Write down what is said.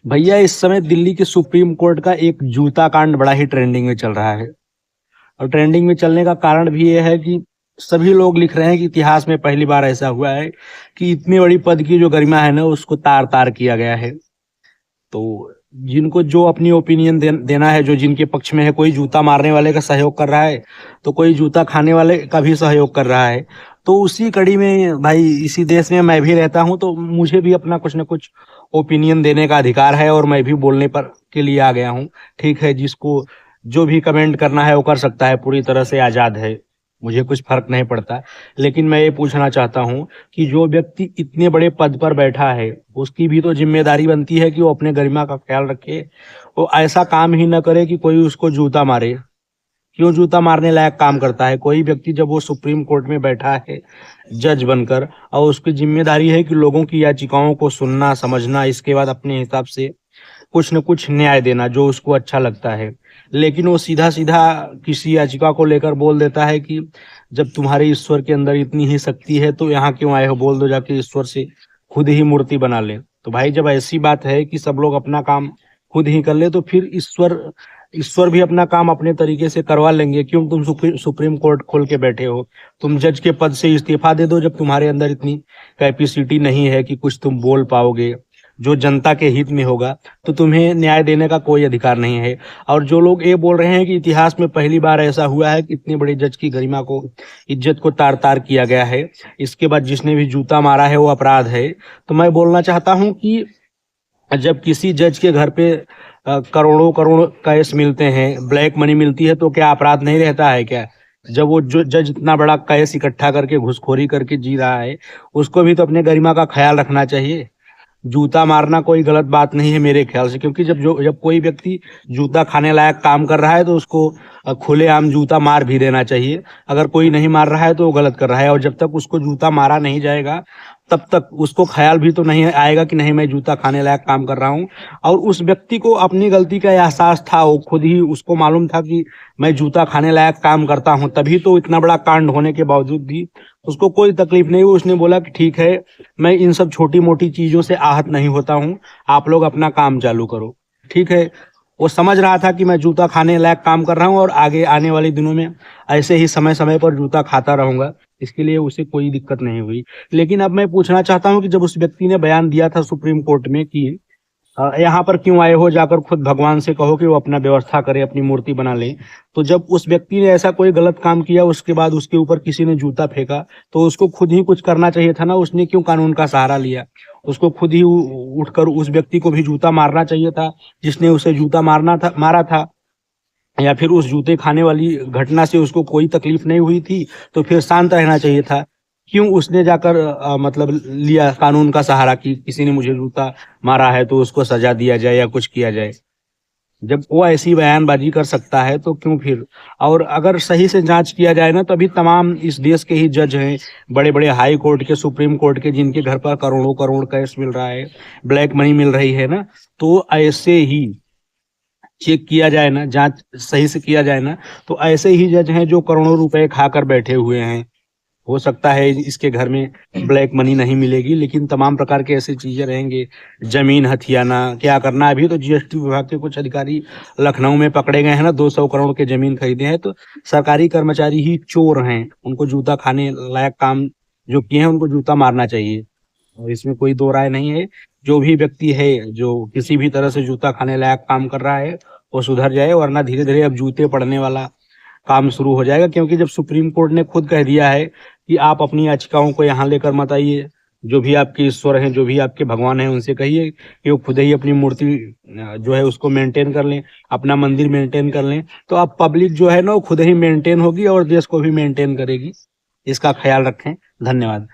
भैया इस समय दिल्ली के सुप्रीम कोर्ट का एक जूता कांड बड़ा ही ट्रेंडिंग में चल रहा है। और ट्रेंडिंग में चलने का कारण भी ये है कि सभी लोग लिख रहे हैं कि इतिहास में पहली बार ऐसा हुआ है कि इतनी बड़ी पद की जो गरिमा है ना उसको तार तार किया गया है। तो जिनको जो अपनी ओपिनियन देना है, जो जिनके पक्ष में है, कोई जूता मारने वाले का सहयोग कर रहा है तो कोई जूता खाने वाले का भी सहयोग कर रहा है। तो उसी कड़ी में भाई इसी देश में मैं भी रहता हूँ, तो मुझे भी अपना कुछ ना कुछ ओपिनियन देने का अधिकार है और मैं भी बोलने पर के लिए आ गया हूँ। ठीक है, जिसको जो भी कमेंट करना है वो कर सकता है, पूरी तरह से आज़ाद है, मुझे कुछ फर्क नहीं पड़ता। लेकिन मैं ये पूछना चाहता हूँ कि जो व्यक्ति इतने बड़े पद पर बैठा है उसकी भी तो जिम्मेदारी बनती है कि वो अपने गरिमा का ख्याल रखे। वो ऐसा काम ही न करे कि कोई उसको जूता मारे। क्यों जूता मारने लायक काम करता है कोई व्यक्ति जब वो सुप्रीम कोर्ट में बैठा है जज बनकर, और उसकी जिम्मेदारी है कि लोगों की याचिकाओं को सुनना समझना, इसके बाद अपने हिसाब से कुछ न कुछ न्याय देना जो उसको अच्छा लगता है। लेकिन वो सीधा सीधा किसी याचिका को लेकर बोल देता है कि जब तुम्हारे ईश्वर के अंदर इतनी ही शक्ति है तो यहाँ क्यों आए हो, बोल दो जाके ईश्वर से खुद ही मूर्ति बना ले। तो भाई जब ऐसी बात है कि सब लोग अपना काम खुद ही कर ले तो फिर ईश्वर ईश्वर भी अपना काम अपने तरीके से करवा लेंगे। क्यों तुम सुप्रीम कोर्ट खोल के बैठे हो? तुम जज के पद से इस्तीफा दे दो जब तुम्हारे अंदर इतनी कैपेसिटी नहीं है कि कुछ तुम बोल पाओगे जो जनता के हित में होगा, तो तुम्हें न्याय देने का कोई अधिकार नहीं है। और जो लोग ये बोल रहे हैं कि इतिहास में पहली बार ऐसा हुआ है कि इतने बड़े जज की गरिमा को, इज्जत को तार तार किया गया है, इसके बाद जिसने भी जूता मारा है वो अपराध है। तो मैं बोलना चाहता हूँ कि जब किसी जज के घर पे करोड़ों करोड़ कैश मिलते हैं, ब्लैक मनी मिलती है, तो क्या अपराध नहीं रहता है क्या? जब वो जो जज इतना बड़ा कैश इकट्ठा करके घूसखोरी करके जी रहा है, उसको भी तो अपने गरिमा का ख्याल रखना चाहिए। जूता मारना कोई गलत बात नहीं है मेरे ख्याल से, क्योंकि जब कोई व्यक्ति जूता खाने लायक काम कर रहा है तो उसको खुलेआम जूता मार भी देना चाहिए। अगर कोई नहीं मार रहा है तो वो गलत कर रहा है, और जब तक उसको जूता मारा नहीं जाएगा तब तक उसको ख्याल भी तो नहीं आएगा कि नहीं मैं जूता खाने लायक काम कर रहा हूँ। और उस व्यक्ति को अपनी गलती का एहसास था, वो खुद ही उसको मालूम था कि मैं जूता खाने लायक काम करता हूँ, तभी तो इतना बड़ा कांड होने के बावजूद भी उसको कोई तकलीफ नहीं हुई। उसने बोला कि ठीक है, मैं इन सब छोटी मोटी चीजों से आहत नहीं होता हूँ, आप लोग अपना काम चालू करो। ठीक है, वो समझ रहा था कि मैं जूता खाने लायक काम कर रहा हूँ और आगे आने वाले दिनों में ऐसे ही समय समय पर जूता खाता रहूंगा, इसके लिए उसे कोई दिक्कत नहीं हुई। लेकिन अब मैं पूछना चाहता हूँ कि जब उस व्यक्ति ने बयान दिया था सुप्रीम कोर्ट में कि यहाँ पर क्यों आए हो, जाकर खुद भगवान से कहो कि वो अपना व्यवस्था करे, अपनी मूर्ति बना ले। तो जब उस व्यक्ति ने ऐसा कोई गलत काम किया, उसके बाद उसके ऊपर किसी ने जूता फेंका, तो उसको खुद ही कुछ करना चाहिए था ना। उसने क्यों कानून का सहारा लिया? उसको खुद ही उठकर उस व्यक्ति को भी जूता मारना चाहिए था जिसने उसे जूता मारा था। या फिर उस जूते खाने वाली घटना से उसको कोई तकलीफ नहीं हुई थी तो फिर शांत रहना चाहिए था। क्यों उसने जाकर मतलब लिया कानून का सहारा कि किसी ने मुझे जूता मारा है तो उसको सजा दिया जाए या कुछ किया जाए? जब वो ऐसी बयानबाजी कर सकता है तो क्यों फिर? और अगर सही से जांच किया जाए ना, तो अभी तमाम इस देश के ही जज हैं, बड़े बड़े हाई कोर्ट के, सुप्रीम कोर्ट के, जिनके घर पर करोड़ों करोड़ कैश मिल रहा है, ब्लैक मनी मिल रही है ना, तो ऐसे ही चेक किया जाए ना, जांच सही से किया जाए ना, तो ऐसे ही जज हैं जो करोड़ों रुपए खाकर बैठे हुए हैं। हो सकता है इसके घर में ब्लैक मनी नहीं मिलेगी, लेकिन तमाम प्रकार के ऐसी चीजें रहेंगे, जमीन हथियाना, क्या करना। अभी तो जीएसटी विभाग के कुछ अधिकारी लखनऊ में पकड़े गए हैं ना, 200 करोड़ के जमीन खरीदे हैं। तो सरकारी कर्मचारी ही चोर हैं, उनको जूता खाने लायक काम जो किए हैं उनको जूता मारना चाहिए, और इसमें कोई दो राय नहीं है। जो भी व्यक्ति है जो किसी भी तरह से जूता खाने लायक काम कर रहा है वो सुधर जाए, वरना धीरे धीरे अब जूते पड़ने वाला काम शुरू हो जाएगा। क्योंकि जब सुप्रीम कोर्ट ने खुद कह दिया है कि आप अपनी याचिकाओं को यहाँ लेकर मत आइए, जो भी आपके ईश्वर हैं, जो भी आपके भगवान हैं, उनसे कहिए कि वो खुद ही अपनी मूर्ति जो है उसको मेंटेन कर लें, अपना मंदिर मेंटेन कर लें, तो अब पब्लिक जो है ना वो खुद ही मेंटेन होगी और देश को भी मेंटेन करेगी। इसका ख्याल रखें। धन्यवाद।